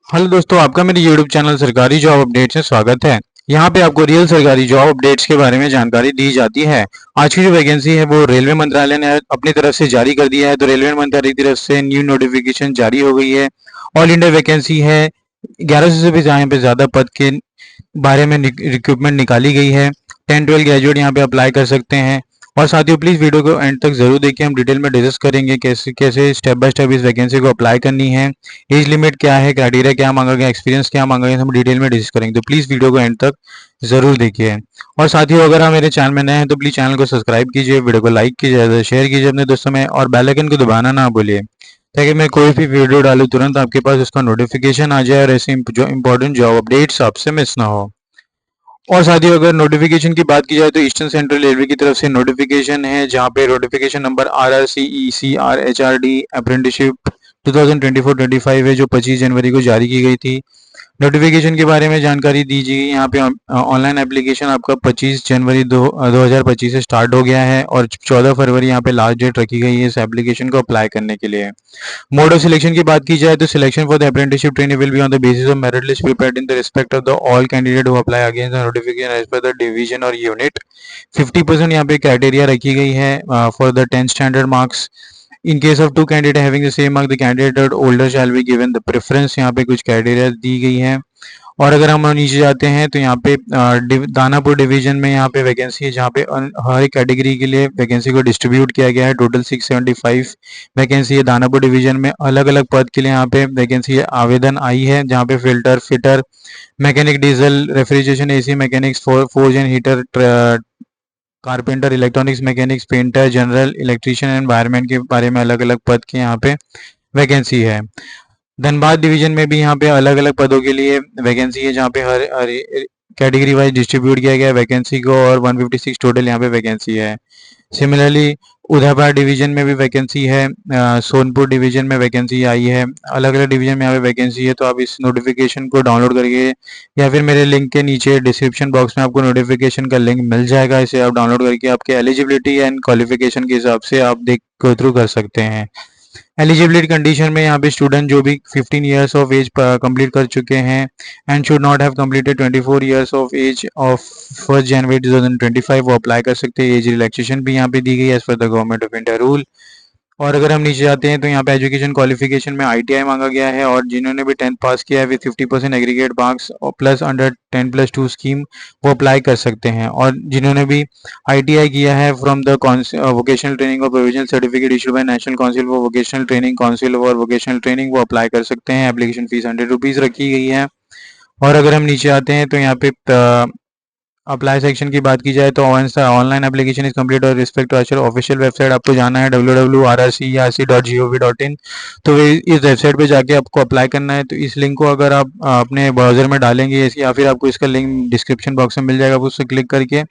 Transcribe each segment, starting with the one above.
Hello दोस्तों, आपका मेरे YouTube चैनल सरकारी जॉब अपडेट्स में स्वागत है। यहाँ पे आपको रियल सरकारी जॉब अपडेट्स के बारे में जानकारी दी जाती है। आज की जो वैकेंसी है वो रेलवे मंत्रालय ने अपनी तरफ से जारी कर दिया है। तो रेलवे मंत्रालय की तरफ से न्यू नोटिफिकेशन जारी हो गई है। ऑल इंडिया वैकेंसी है। 1100 से भी यहाँ पे ज़्यादा पद के बारे में रिक्रूटमेंट निकाली गई है। 10-12 ग्रेजुएट यहाँ पे अप्लाई कर सकते हैं। और साथियों, प्लीज़ वीडियो को एंड तक ज़रूर देखिए। हम डिटेल में डिस्कस करेंगे कैसे कैसे स्टेप बाय स्टेप इस वैकेंसी को अप्लाई करनी है, एज लिमिट क्या है, क्राइटेरिया क्या मांगा गया, एक्सपीरियंस क्या मांगा गया, हम डिटेल में डिस्कस करेंगे। तो प्लीज़ वीडियो को एंड तक ज़रूर देखिए। और साथियों, अगर आप मेरे चैनल में नए हैं तो प्लीज़ चैनल को सब्सक्राइब कीजिए, वीडियो को लाइक कीजिए, शेयर कीजिए अपने दोस्तों में, और बेल आइकन को दबाना ना भूलिए ताकि मैं कोई भी वीडियो डालूँ तुरंत आपके पास उसका नोटिफिकेशन आ जाए और ऐसे जो इंपॉर्टेंट जॉब अपडेट्स आपसे मिस ना हो। और साथियों, अगर नोटिफिकेशन की बात की जाए तो ईस्टर्न सेंट्रल रेलवे की तरफ से नोटिफिकेशन है, जहां पे नोटिफिकेशन नंबर RRCECRHRD अप्रेंटिसशिप 2024-25 है, जो 25 जनवरी को जारी की गई थी। नोटिफिकेशन के बारे में जानकारी दीजिए। यहाँ पे ऑनलाइन एप्लीकेशन आपका 25 जनवरी 2025 से स्टार्ट हो गया है और 14 फरवरी यहाँ पे लास्ट डेट रखी गई है इस एप्लीकेशन को अप्लाई करने के लिए। मोड ऑफ सिलेक्शन की बात की जाए तो selection for the apprenticeship training will be on the basis of merit list prepared in the respect of the all candidate who apply against the notification as per the division और unit. 50% यहाँ पे criteria रखी गई है for the 10 standard marks. In case of two candidate having the same mark, the candidate older shall be given the preference. यहाँ पे कुछ criteria दी गई है। और अगर हम नीचे जाते हैं तो यहाँ पे दानापुर डिवीजन में यहाँ पे वैकेंसी है, जहाँ पे हर एक कैटेगरी के लिए वैकेंसी को डिस्ट्रीब्यूट किया गया है। टोटल 675 वैकेंसी है दानापुर डिवीजन में। अलग अलग पद के लिए यहाँ पे वैकेंसी आवेदन आई है, जहाँ पे filter fitter, mechanic diesel, refrigeration AC mechanics, forge and heater, carpenter, electronics mechanics, painter, general electrician and wireman के बारे में अलग अलग पद के यहाँ पे वैकेंसी है। धनबाद डिवीजन में भी यहाँ पे अलग अलग पदों के लिए वैकेंसी है, जहाँ पे हर कैटेगरी वाइज डिस्ट्रीब्यूट किया गया है वैकेंसी को, और 156 टोटल यहाँ पे वैकेंसी है। सिमिलरली उदयपुर डिवीजन में भी वैकेंसी है, सोनपुर डिवीजन में वैकेंसी आई है। अलग अलग डिवीजन में यहाँ पे वैकेंसी है। तो आप इस नोटिफिकेशन को डाउनलोड करके या फिर मेरे लिंक के नीचे डिस्क्रिप्शन बॉक्स में आपको नोटिफिकेशन का लिंक मिल जाएगा। इसे आप डाउनलोड करके आपके एलिजिबिलिटी एंड क्वालिफिकेशन के हिसाब से आप देख गो थ्रू कर सकते हैं। एलिजिबिलिटी कंडीशन में यहाँ पे स्टूडेंट जो भी 15 ईयर्स ऑफ एज कंप्लीट कर चुके हैं and should not have completed 24 years of age of 1 January 2025 वो अप्लाई कर सकते हैं। एज रिलैक्सेशन भी यहाँ पे दी गई है as per the government of India rule. और अगर हम नीचे जाते हैं तो यहाँ पे एजुकेशन क्वालिफिकेशन में ITI मांगा गया है, और जिन्होंने भी 10th पास किया है विद 50% एग्रीगेट मार्क्स और प्लस अंडर 10+2 स्कीम वो अप्लाई कर सकते हैं। और जिन्होंने भी ITI किया है फ्रॉम द वोकेशनल ट्रेनिंग और provisional certificate issued by national council for vocational training, council for vocational training, वो अप्लाई कर सकते हैं। एप्लीकेशन फीस 100 रुपीज़ रखी गई है। और अगर हम नीचे आते हैं तो यहाँ पे अप्लाई सेक्शन की बात की जाए तो ऑनलाइन एप्लीकेशन इज कंप्लीट और रिस्पेक्ट टू आचर ऑफिशियल वेबसाइट आपको जाना है www.rrcerc.gov.in। तो इस वेबसाइट पे जाके आपको अप्लाई करना है। तो इस लिंक को अगर आप अपने ब्राउजर में डालेंगे या फिर आपको इसका लिंक डिस्क्रिप्शन बॉक्स में मिल जाएगा, आप उससे क्लिक करके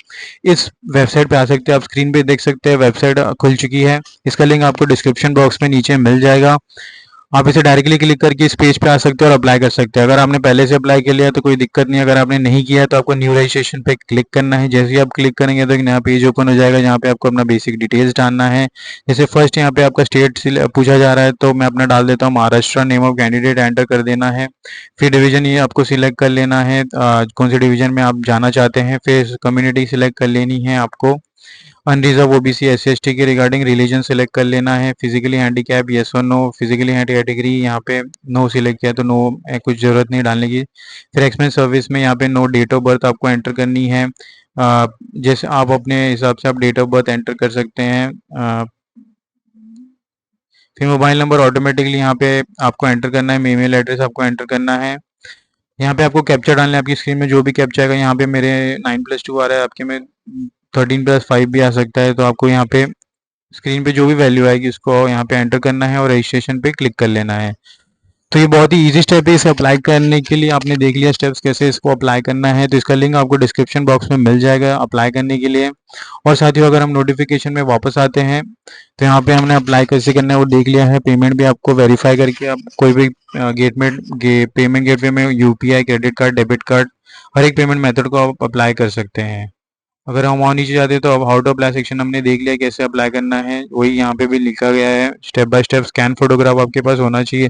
इस वेबसाइट पे आ सकते हैं। आप स्क्रीन पे देख सकते हैं वेबसाइट खुल चुकी है। इसका लिंक आपको डिस्क्रिप्शन बॉक्स में नीचे मिल जाएगा। आप इसे डायरेक्टली क्लिक करके इस पेज पे आ सकते हैं और अप्लाई कर सकते हैं। अगर आपने पहले से अप्लाई कर लिया तो कोई दिक्कत नहीं है। अगर आपने नहीं किया तो आपको न्यू रजिस्ट्रेशन पे क्लिक करना है। जैसे ही आप क्लिक करेंगे तो एक नया पेज ओपन हो जाएगा, जहाँ पे आपको अपना बेसिक डिटेल्स डालना है। जैसे फर्स्ट यहाँ पे आपका स्टेट पूछा जा रहा है, तो मैं अपना डाल देता हूँ Maharashtra. Name of candidate enter कर देना है। फिर डिवीजन ये आपको सिलेक्ट कर लेना है, कौन से डिवीजन में आप जाना चाहते हैं। फिर कम्युनिटी सिलेक्ट कर लेनी है आपको। अनरिजर्व OBC SC ST के रिगार्डिंग रिलीजन सेलेक्ट कर लेना है। फिजिकली हैंडीकैप येस और नो। फिजिकली हैंडी कैटेगरी यहाँ पे नो सिलेक्ट किया तो नो, कुछ ज़रूरत नहीं डालने की। फिर एक्सपेंस सर्विस में यहाँ पे नो, डेट ऑफ बर्थ आपको एंटर करनी है। जैसे आप अपने हिसाब से आप डेट ऑफ बर्थ एंटर कर सकते हैं। फिर मोबाइल नंबर ऑटोमेटिकली यहाँ पे आपको एंटर करना है। ईमेल एड्रेस आपको एंटर करना है। यहाँ पे आपको कैप्चा डालना है। आपकी स्क्रीन में जो भी कैप्चा आएगा, यहाँ पे मेरे 9+2 आ रहा है, आपके में 13+5 भी आ सकता है। तो आपको यहाँ पे स्क्रीन पे जो भी वैल्यू आएगी उसको यहाँ पे एंटर करना है और रजिस्ट्रेशन पे क्लिक कर लेना है। तो ये बहुत ही इजी स्टेप है। इसे अप्लाई करने के लिए आपने देख लिया स्टेप्स कैसे इसको अप्लाई करना है। तो इसका लिंक आपको डिस्क्रिप्शन बॉक्स में मिल जाएगा अप्लाई करने के लिए। और साथियों, अगर हम नोटिफिकेशन में वापस आते हैं तो यहाँ पे हमने अप्लाई कैसे करना है वो देख लिया है। पेमेंट भी आपको वेरीफाई करके आप कोई भी पेमेंट गेटवे में UPI, credit card, debit card, हर एक पेमेंट मेथड को आप अप्लाई कर सकते हैं। अगर हम वहाँ नीचे जाते हैं तो अब हाउ टू अप्लाई सेक्शन हमने देख लिया कैसे अप्लाई करना है, वही यहाँ पे भी लिखा गया है। Step by step scan photograph आपके पास होना चाहिए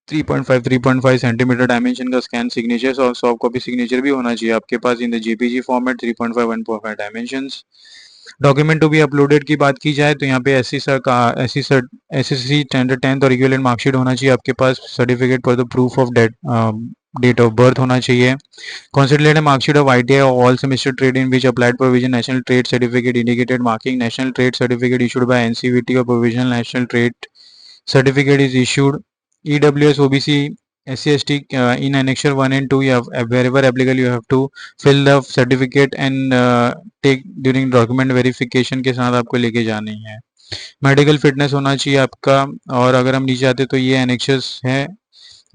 3.5 3.5 सेंटीमीटर डायमेंशन का स्कैन सिग्नेचर और सॉफ्ट कॉपी सिग्नेचर भी होना चाहिए आपके पास in the JPG format 3.5 1.5 dimensions. Document to be uploaded की बात की जाए तो यहाँ पे एससी सर का एसएससी स्टैंडर्ड 10th और इक्विवेलेंट मार्कशीट होना चाहिए आपके पास। Certificate for the proof of date of birth होना चाहिए। Consolidated mark sheet of ITI of all semester trade in which applied provision national trade certificate indicated marking national trade certificate issued by NCVT or provisional national trade certificate is issued. EWS OBC SC ST in annexure 1 and 2 you have wherever applicable you have to fill the certificate and take during document verification के साथ आपको लेके जानी है। Medical fitness होना चाहिए आपका। और अगर हम नीचे आते तो ये एनेक्शर्स है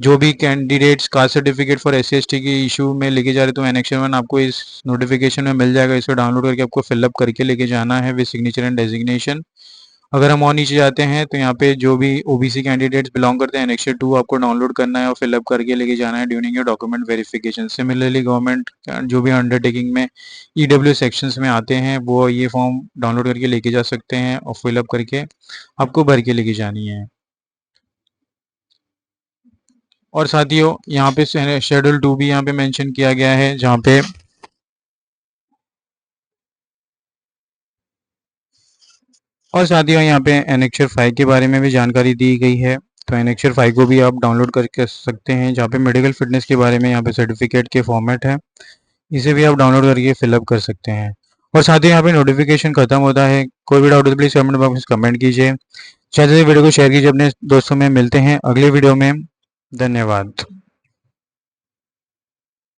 जो भी candidates caste certificate for S C के इशू में लेके जा रहे तो एनेक्शन 1 आपको इस नोटिफिकेशन में मिल जाएगा। इसको डाउनलोड करके आपको फिलअप करके लेके जाना है विद सिग्नेचर एंड डेजिग्नेशन। अगर हम और नीचे जाते हैं तो यहाँ पे जो भी ओबीसी कैंडिडेट्स बिलोंग करते हैं एनेक्शन 2 आपको डाउनलोड करना है और फिलअप करके लेके जाना है during your document verification. Similarly government जो भी अंडरटेकिंग में ईडब्ल्यू सेक्शंस में आते हैं वो ये फॉर्म डाउनलोड करके लेके जा सकते हैं और फिलअप करके आपको भर के लेके जानी है। और साथियों यहाँ पे शेड्यूल 2 भी यहाँ पे मेंशन किया गया है जहाँ पे और साथियों यहाँ पे एनेक्चर 5 के बारे में भी जानकारी दी गई है। तो एनेक्चर 5 को भी आप डाउनलोड करके सकते हैं जहाँ पे मेडिकल फिटनेस के बारे में यहाँ पे सर्टिफिकेट के फॉर्मेट है, इसे भी आप डाउनलोड करके फिलअप कर सकते हैं। और साथियों यहाँ पे नोटिफिकेशन खत्म होता है। कोई भी डाउट हो तो प्लीज़ कमेंट बॉक्स में कमेंट कीजिए। ज़्यादा से वीडियो को शेयर कीजिए अपने दोस्तों में। मिलते हैं अगले वीडियो में। धन्यवाद।